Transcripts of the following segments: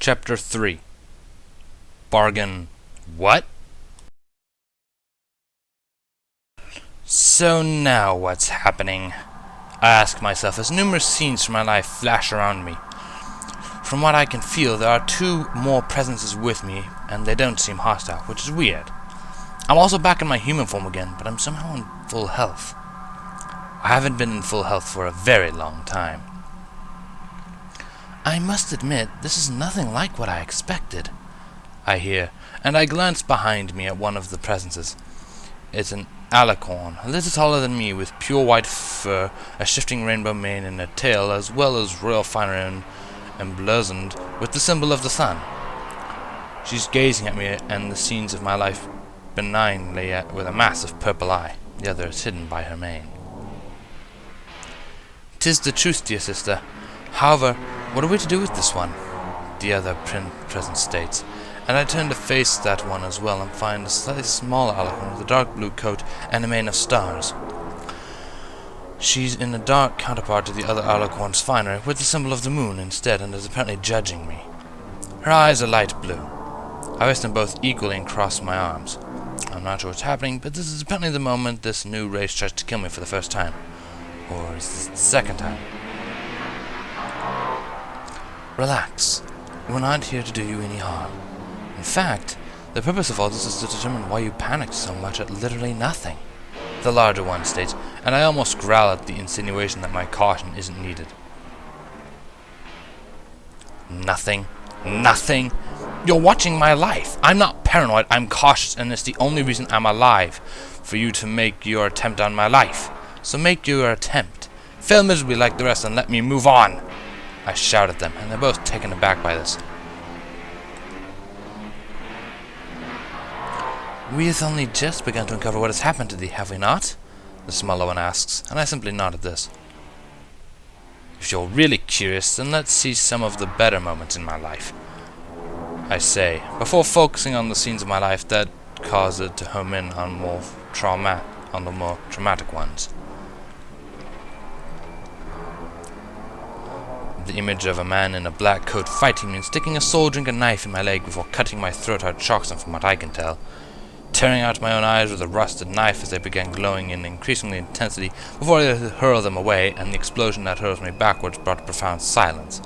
Chapter 3. Bargain what? So now what's happening? I ask myself as numerous scenes from my life flash around me. From what I can feel, there are two more presences with me, and they don't seem hostile, which is weird. I'm also back in my human form again, but I'm somehow in full health. I haven't been in full health for a very long time. I must admit, this is nothing like what I expected, I hear, and I glance behind me at one of the presences. It's an alicorn, a little taller than me, with pure white fur, a shifting rainbow mane, and a tail, as well as royal finery emblazoned with the symbol of the sun. She's gazing at me and the scenes of my life benignly with a massive purple eye. The other is hidden by her mane. "'Tis the truth, dear sister. However, what are we to do with this one?" the other present states, and I turn to face that one as well and find a slightly smaller alicorn with a dark blue coat and a mane of stars. She's in a dark counterpart to the other alicorn's finery, with the symbol of the moon instead, and is apparently judging me. Her eyes are light blue. I raise them both equally and cross my arms. I'm not sure what's happening, but this is apparently the moment this new race tries to kill me for the first time. Or is this the second time? Relax. We're not here to do you any harm. In fact, the purpose of all this is to determine why you panicked so much at literally nothing, the larger one states, and I almost growl at the insinuation that my caution isn't needed. Nothing? Nothing? You're watching my life. I'm not paranoid, I'm cautious, and it's the only reason I'm alive, for you to make your attempt on my life. So make your attempt. Fail miserably like the rest and let me move on. I shout at them, and they're both taken aback by this. We have only just begun to uncover what has happened to thee, have we not? The smaller one asks, and I simply nod at this. If you're really curious, then let's see some of the better moments in my life, I say, before focusing on the scenes of my life that cause it to home in on the more traumatic ones. The image of a man in a black coat fighting me and sticking a soul drink and knife in my leg before cutting my throat out shocks them from what I can tell. Tearing out my own eyes with a rusted knife as they began glowing in increasing intensity before I hurl them away, and the explosion that hurls me backwards brought profound silence.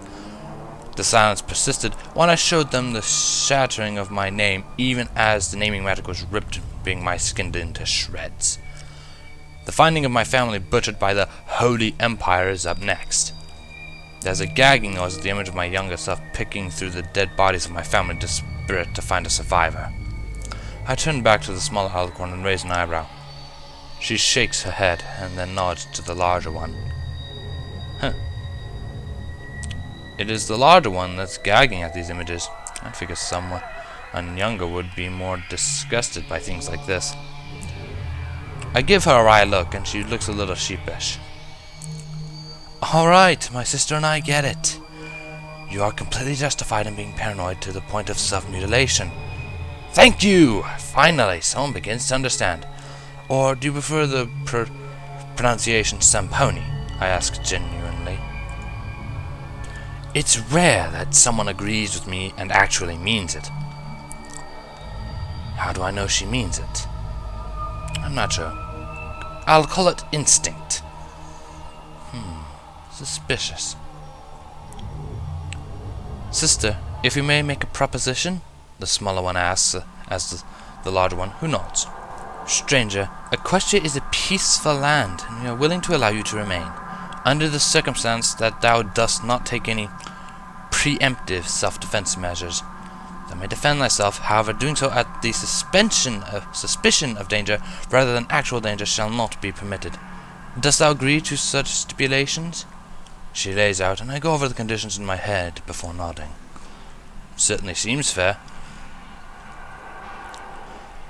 The silence persisted when I showed them the shattering of my name, even as the naming magic was ripped, being my skin into shreds. The finding of my family butchered by the Holy Empire is up next. There's a gagging noise at the image of my younger self picking through the dead bodies of my family, desperate to find a survivor. I turn back to the smaller alicorn and raise an eyebrow. She shakes her head and then nods to the larger one. Huh. It is the larger one that's gagging at these images. I'd figure someone younger would be more disgusted by things like this. I give her a wry look, and she looks a little sheepish. Alright, my sister and I get it. You are completely justified in being paranoid to the point of self-mutilation. Thank you! Finally, someone begins to understand. Or do you prefer the pronunciation Samponi? I ask genuinely. It's rare that someone agrees with me and actually means it. How do I know she means it? I'm not sure. I'll call it instinct. Suspicious. Sister, if you may make a proposition? The smaller one asks, as the larger one, who nods. Stranger, Equestria is a peaceful land, and we are willing to allow you to remain, under the circumstance that thou dost not take any preemptive self-defense measures. Thou may defend thyself, however, doing so at the suspicion of danger rather than actual danger shall not be permitted. Dost thou agree to such stipulations? She lays out, and I go over the conditions in my head before nodding. Certainly seems fair.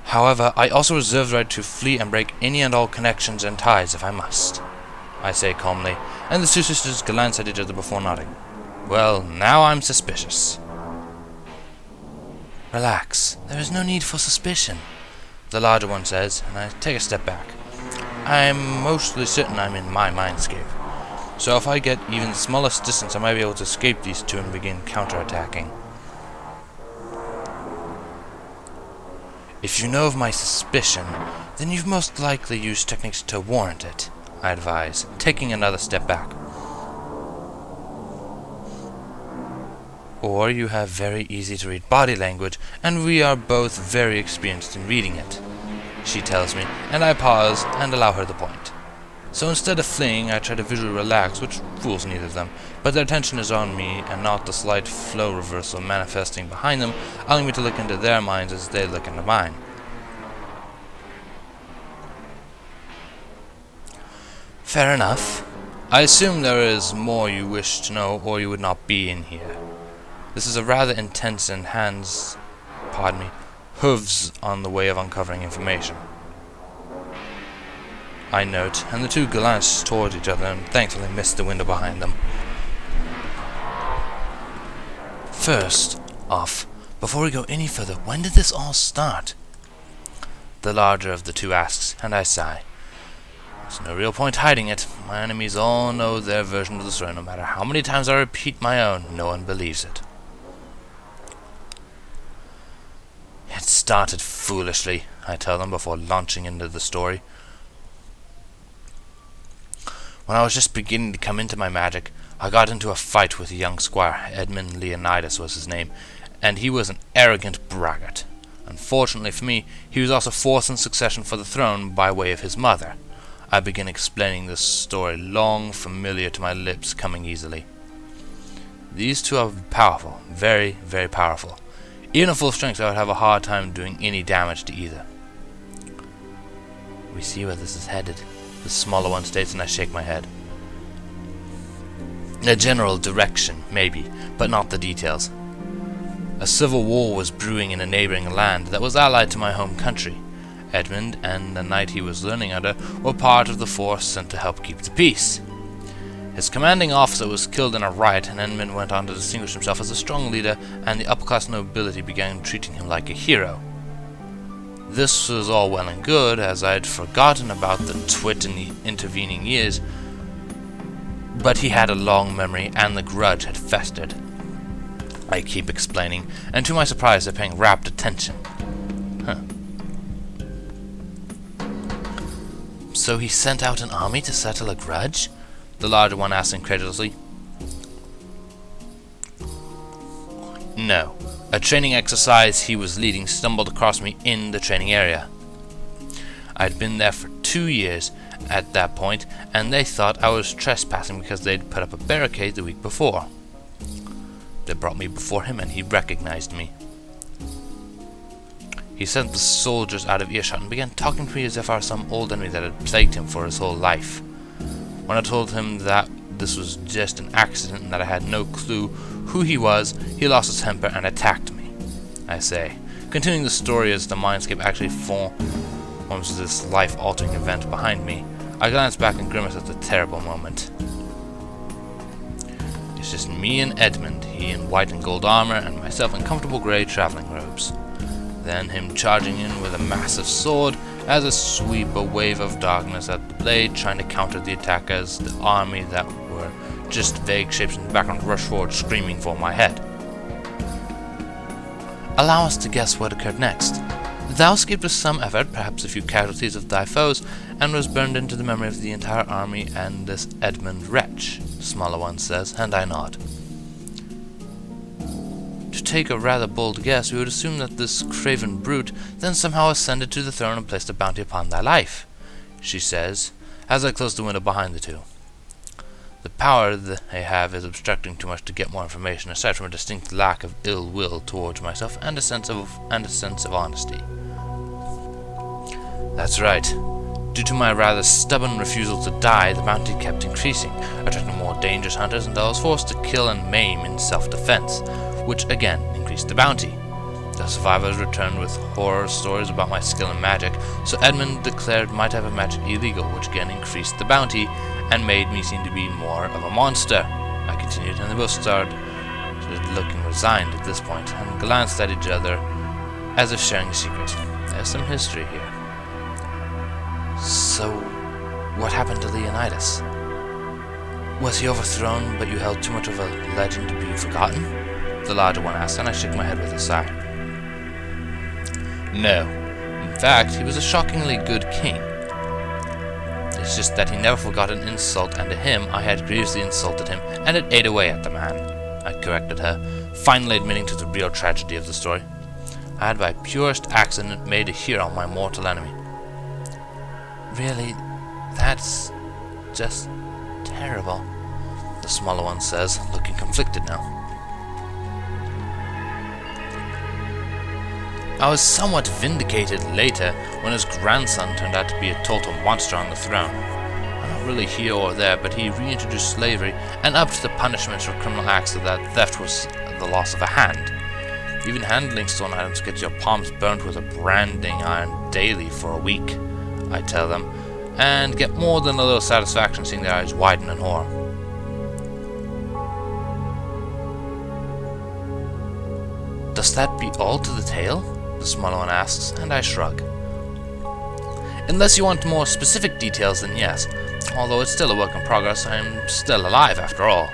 However, I also reserve the right to flee and break any and all connections and ties if I must, I say calmly, and the two sisters glance at each other before nodding. Well, now I'm suspicious. Relax. There is no need for suspicion, the larger one says, and I take a step back. I'm mostly certain I'm in my mindscape. So if I get even the smallest distance, I might be able to escape these two and begin counterattacking. If you know of my suspicion, then you've most likely used techniques to warrant it, I advise, taking another step back. Or you have very easy to read body language, and we are both very experienced in reading it, she tells me, and I pause and allow her the point. So instead of fleeing, I try to visually relax, which fools neither of them, but their attention is on me and not the slight flow reversal manifesting behind them, allowing me to look into their minds as they look into mine. Fair enough. I assume there is more you wish to know, or you would not be in here. This is a rather intense and hooves on the way of uncovering information, I note, and the two glance towards each other and thankfully miss the window behind them. First off, before we go any further, when did this all start? The larger of the two asks, and I sigh. There's no real point hiding it. My enemies all know their version of the story. No matter how many times I repeat my own, no one believes it. It started foolishly, I tell them before launching into the story. When I was just beginning to come into my magic, I got into a fight with a young squire. Edmund Leonidas was his name, and he was an arrogant braggart. Unfortunately for me, he was also fourth in succession for the throne by way of his mother. I begin explaining this story, long familiar to my lips, coming easily. These two are powerful, very, very powerful. Even at full strength, I would have a hard time doing any damage to either. We see where this is headed, the smaller one states, and I shake my head. A general direction, maybe, but not the details. A civil war was brewing in a neighboring land that was allied to my home country. Edmund and the knight he was learning under were part of the force sent to help keep the peace. His commanding officer was killed in a riot, and Edmund went on to distinguish himself as a strong leader, and the upper-class nobility began treating him like a hero. This was all well and good, as I had forgotten about the twit in the intervening years, but he had a long memory, and the grudge had festered. I keep explaining, and to my surprise they're paying rapt attention. So he sent out an army to settle a grudge? The larger one asked incredulously. No. A training exercise he was leading stumbled across me in the training area. I'd been there for 2 years at that point, and they thought I was trespassing because they'd put up a barricade the week before. They brought me before him, and he recognized me. He sent the soldiers out of earshot and began talking to me as if I were some old enemy that had plagued him for his whole life. When I told him that this was just an accident and that I had no clue who he was, he lost his temper and attacked me, I say, continuing the story as the mindscape actually forms this life-altering event behind me. I glance back and grimace at the terrible moment. It's just me and Edmund, he in white and gold armor, and myself in comfortable grey traveling robes. Then him charging in with a massive sword as I sweep a wave of darkness at the blade, trying to counter the attack as the army that were just vague shapes in the background rush forward, screaming for my head. Allow us to guess what occurred next. Thou escaped with some effort, perhaps a few casualties of thy foes, and was burned into the memory of the entire army and this Edmund wretch, the smaller one says, and I nod. To take a rather bold guess, we would assume that this craven brute then somehow ascended to the throne and placed a bounty upon thy life, she says, as I close the window behind the two. The power they have is obstructing too much to get more information, aside from a distinct lack of ill will towards myself and a sense of honesty. That's right. Due to my rather stubborn refusal to die, the bounty kept increasing, attracting more dangerous hunters until I was forced to kill and maim in self-defense, which again increased the bounty. The survivors returned with horror stories about my skill in magic, so Edmund declared my type of magic illegal, which again increased the bounty and made me seem to be more of a monster. I continued, and they both started looking resigned at this point, and glanced at each other as if sharing a secret. There's some history here. So, what happened to Leonidas? Was he overthrown, but you held too much of a legend to be forgotten? The larger one asked, and I shook my head with a sigh. No. fact, he was a shockingly good king. It's just that he never forgot an insult, and to him I had grievously insulted him, and it ate away at the man. I corrected her, finally admitting to the real tragedy of the story. I had by purest accident made a hero my mortal enemy. Really, that's just terrible, the smaller one says, looking conflicted now. I was somewhat vindicated later when his grandson turned out to be a total monster on the throne. I'm not really here or there, but he reintroduced slavery and upped the punishments for criminal acts so that theft was the loss of a hand. Even handling stolen items gets your palms burnt with a branding iron daily for a week, I tell them, and get more than a little satisfaction seeing their eyes widen in horror. Does that be all to the tale? The smaller one asks, and I shrug. Unless you want more specific details, then yes. Although it's still a work in progress, I'm still alive after all,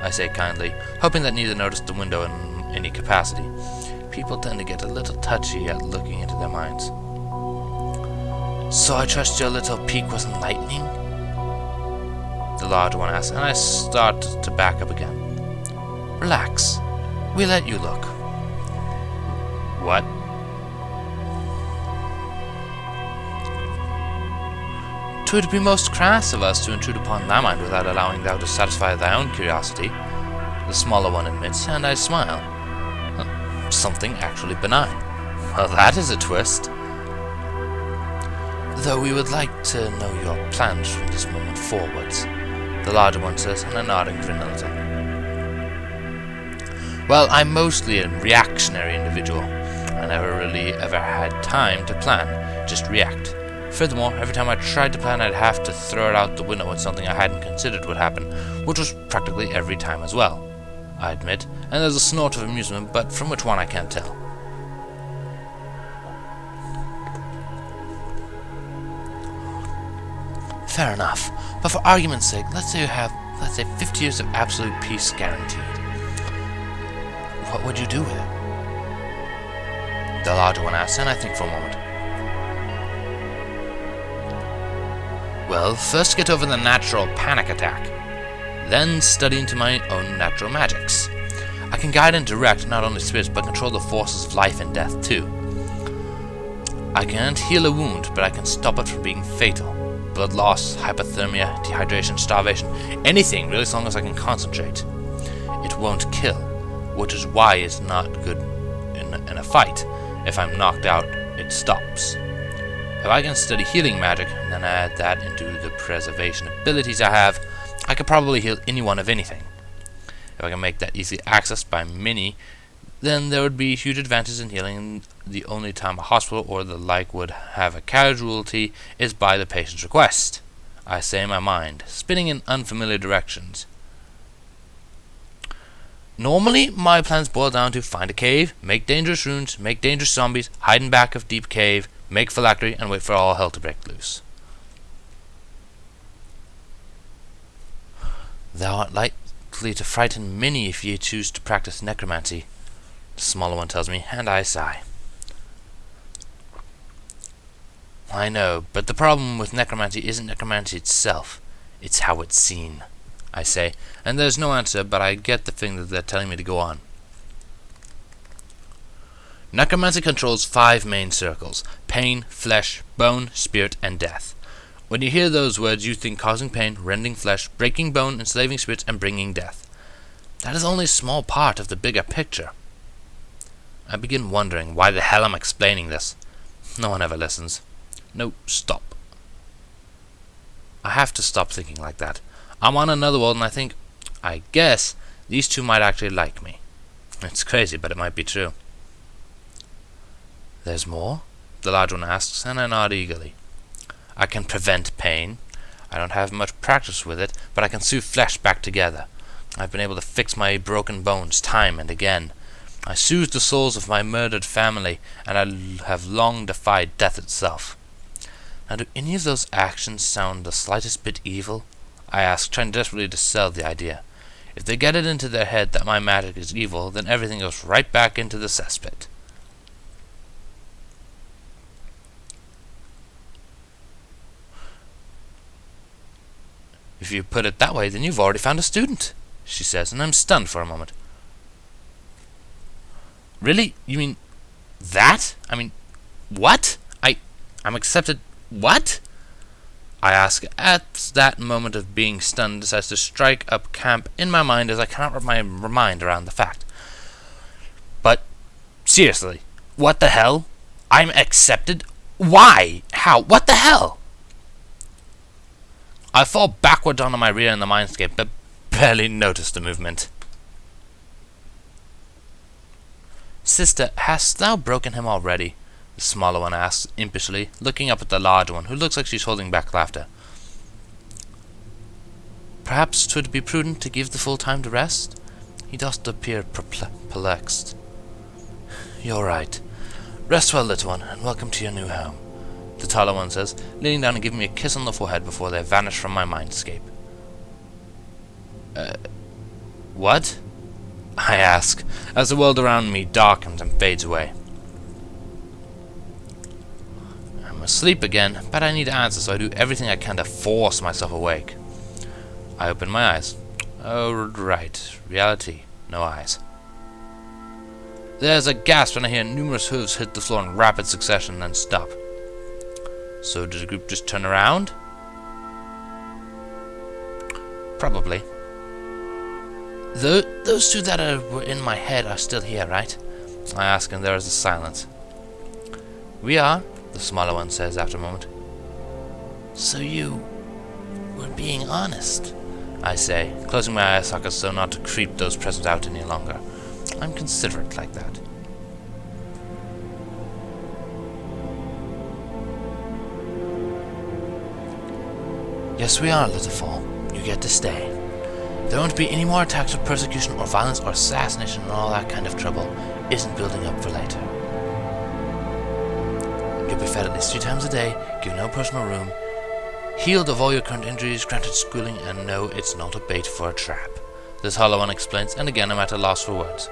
I say kindly, hoping that neither noticed the window in any capacity. People tend to get a little touchy at looking into their minds. So I trust your little peek was enlightening? The larger one asks, and I start to back up again. Relax. We'll let you look. What? "'Twould be most crass of us to intrude upon thy mind without allowing thou to satisfy thy own curiosity," the smaller one admits, and I smile. Something actually benign. Well, that is a twist. "Though we would like to know your plans from this moment forwards," the larger one says, and a nodding grin a little. Well, I'm mostly a reactionary individual. I never really ever had time to plan, just react. Furthermore, every time I tried to plan, I'd have to throw it out the window when something I hadn't considered would happen, which was practically every time as well, I admit, and there's a snort of amusement, but from which one I can't tell. Fair enough, but for argument's sake, let's say you have, 50 years of absolute peace guaranteed. What would you do with it? The larger one asks, and I think for a moment. Well, first get over the natural panic attack, then study into my own natural magics. I can guide and direct not only spirits, but control the forces of life and death too. I can't heal a wound, but I can stop it from being fatal. Blood loss, hypothermia, dehydration, starvation, anything really, as long as I can concentrate. It won't kill, which is why it's not good in a fight. If I'm knocked out, it stops. If I can study healing magic, and then add that into the preservation abilities I have, I could probably heal anyone of anything. If I can make that easily accessed by many, then there would be huge advantages in healing, and the only time a hospital or the like would have a casualty is by the patient's request. I say in my mind, spinning in unfamiliar directions. Normally, my plans boil down to find a cave, make dangerous runes, make dangerous zombies, hide in back of deep cave, make phylactery, and wait for all hell to break loose. Thou art likely to frighten many if ye choose to practice necromancy, the smaller one tells me, and I sigh. I know, but the problem with necromancy isn't necromancy itself, it's how it's seen, I say, and there's no answer, but I get the thing that they're telling me to go on. Necromancy controls 5 main circles: pain, flesh, bone, spirit, and death. When you hear those words, you think causing pain, rending flesh, breaking bone, enslaving spirits, and bringing death. That is only a small part of the bigger picture. I begin wondering why the hell I'm explaining this. No one ever listens. No, stop. I have to stop thinking like that. I'm on another world and I think, I guess, these two might actually like me. It's crazy, but it might be true. There's more? The large one asks, and I nod eagerly. I can prevent pain. I don't have much practice with it, but I can sew flesh back together. I've been able to fix my broken bones time and again. I soothe the souls of my murdered family, and I have long defied death itself. Now, do any of those actions sound the slightest bit evil? I ask, trying desperately to sell the idea. If they get it into their head that my magic is evil, then everything goes right back into the cesspit. If you put it that way, then you've already found a student, she says, and I'm stunned for a moment. Really? You mean that? I mean, what? I'm accepted. What? I ask. At that moment of being stunned, decides to strike up camp in my mind as I cannot wrap my mind around the fact. But seriously, what the hell? I'm accepted? Why? How? What the hell? I fall backward onto my rear in the mindscape, but barely notice the movement. Sister, hast thou broken him already? The smaller one asks impishly, looking up at the larger one, who looks like she's holding back laughter. Perhaps 'twould be prudent to give the fool time to rest? He doth appear perplexed. You're right. Rest well, little one, and welcome to your new home, the taller one says, leaning down and giving me a kiss on the forehead before they vanish from my mindscape. What? I ask, as the world around me darkens and fades away. I'm asleep again, but I need answers, so I do everything I can to force myself awake. I open my eyes. Oh, right. Reality. No eyes. There's a gasp and I hear numerous hooves hit the floor in rapid succession and then stop. So did the group just turn around? Probably. Those two that were in my head are still here, right? I ask, and there is a silence. We are, the smaller one says after a moment. So you were being honest, I say, closing my eye sockets so not to creep those present out any longer. I'm considerate like that. Yes, we are, little foal. You get to stay. There won't be any more attacks of persecution or violence or assassination and all that kind of trouble isn't building up for later. You'll be fed at least 3 times a day, given no personal room, healed of all your current injuries, granted schooling, and no, it's not a bait for a trap. This hollow one explains, and again I'm at a loss for words.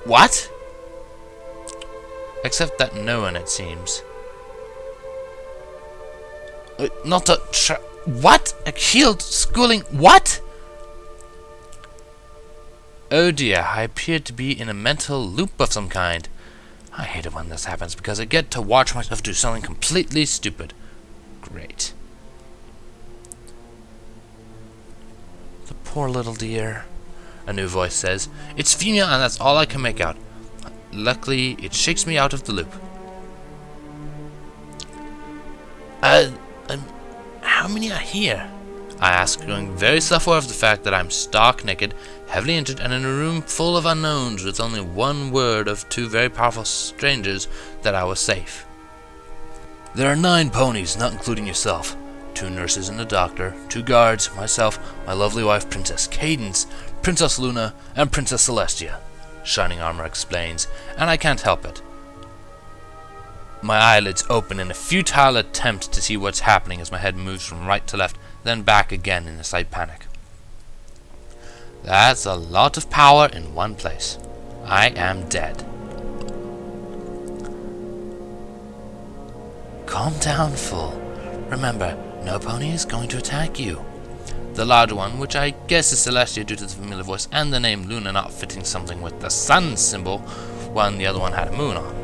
What? Except that no one, it seems. Not a what? A healed schooling? What? Oh dear, I appear to be in a mental loop of some kind. I hate it when this happens because I get to watch myself do something completely stupid. Great. The poor little dear, a new voice says. It's female and that's all I can make out. Luckily, it shakes me out of the loop. How many are here? I ask, growing very self-aware of the fact that I'm stark naked, heavily injured, and in a room full of unknowns with only one word of 2 very powerful strangers that I was safe. There are 9 ponies, not including yourself. 2 nurses and a doctor, 2 guards, myself, my lovely wife Princess Cadence, Princess Luna, and Princess Celestia, Shining Armor explains, and I can't help it. My eyelids open in a futile attempt to see what's happening as my head moves from right to left, then back again in a slight panic. That's a lot of power in one place. I am dead. Calm down, fool. Remember, no pony is going to attack you. The larger one, which I guess is Celestia due to the familiar voice and the name Luna not fitting something with the sun symbol, when the other one had a moon on.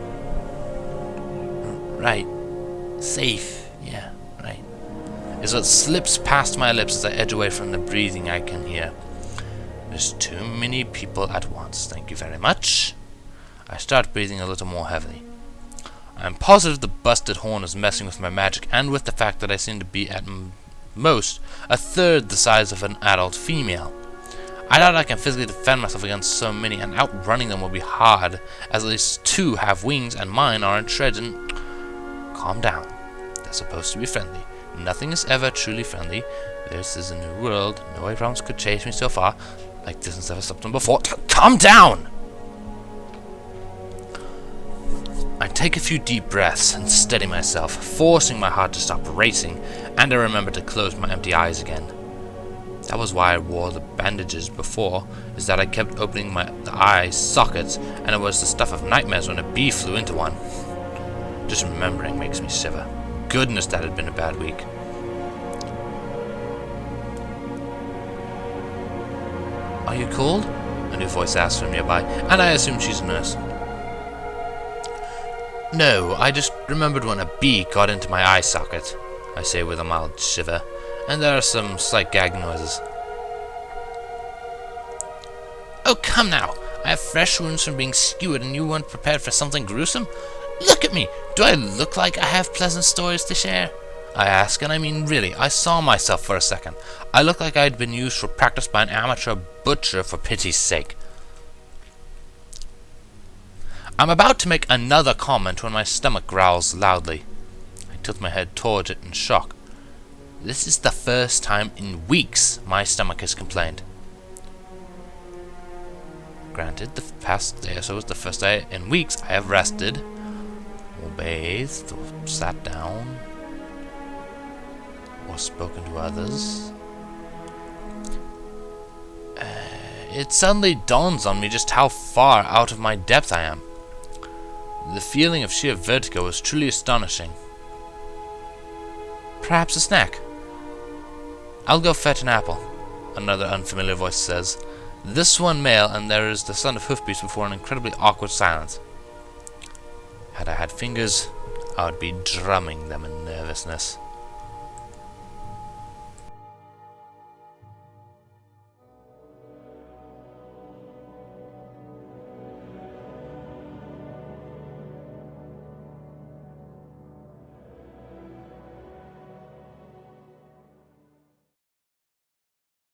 Right. Safe. Yeah, right. Is what slips past my lips as I edge away from the breathing I can hear. There's too many people at once. Thank you very much. I start breathing a little more heavily. I'm positive the busted horn is messing with my magic and with the fact that I seem to be at most a third the size of an adult female. I doubt I can physically defend myself against so many, and outrunning them will be hard, as at least 2 have wings and mine are in shreds and... Calm down. They're supposed to be friendly. Nothing is ever truly friendly. This is a new world. No way problems could chase me so far. Like distance ever stopped them before. Calm down! I take a few deep breaths and steady myself, forcing my heart to stop racing, and I remember to close my empty eyes again. That was why I wore the bandages before, is that I kept opening the eye sockets, and it was the stuff of nightmares when a bee flew into one. Just remembering makes me shiver. goodness that had been a bad week. Are you cold? A new voice asks from nearby, and I assume she's a nurse. No, I just remembered when a bee got into my eye socket, I say with a mild shiver, and there are some slight gag noises. Oh, come now! I have fresh wounds from being skewered and you weren't prepared for something gruesome? Look at me! Do I look like I have pleasant stories to share? I ask, and I mean really, I saw myself for a second. I look like I had been used for practice by an amateur butcher, for pity's sake. I'm about to make another comment when my stomach growls loudly. I tilt my head towards it in shock. This is the first time in weeks my stomach has complained. Granted, the past day or so is the first day in weeks I have rested, or bathed, or sat down, or spoken to others. It suddenly dawns on me just how far out of my depth I am. The feeling of sheer vertigo is truly astonishing. Perhaps a snack. I'll go fetch an apple, another unfamiliar voice says. This one male, and there is the sound of hoofbeats before an incredibly awkward silence. Had I had fingers, I would be drumming them in nervousness.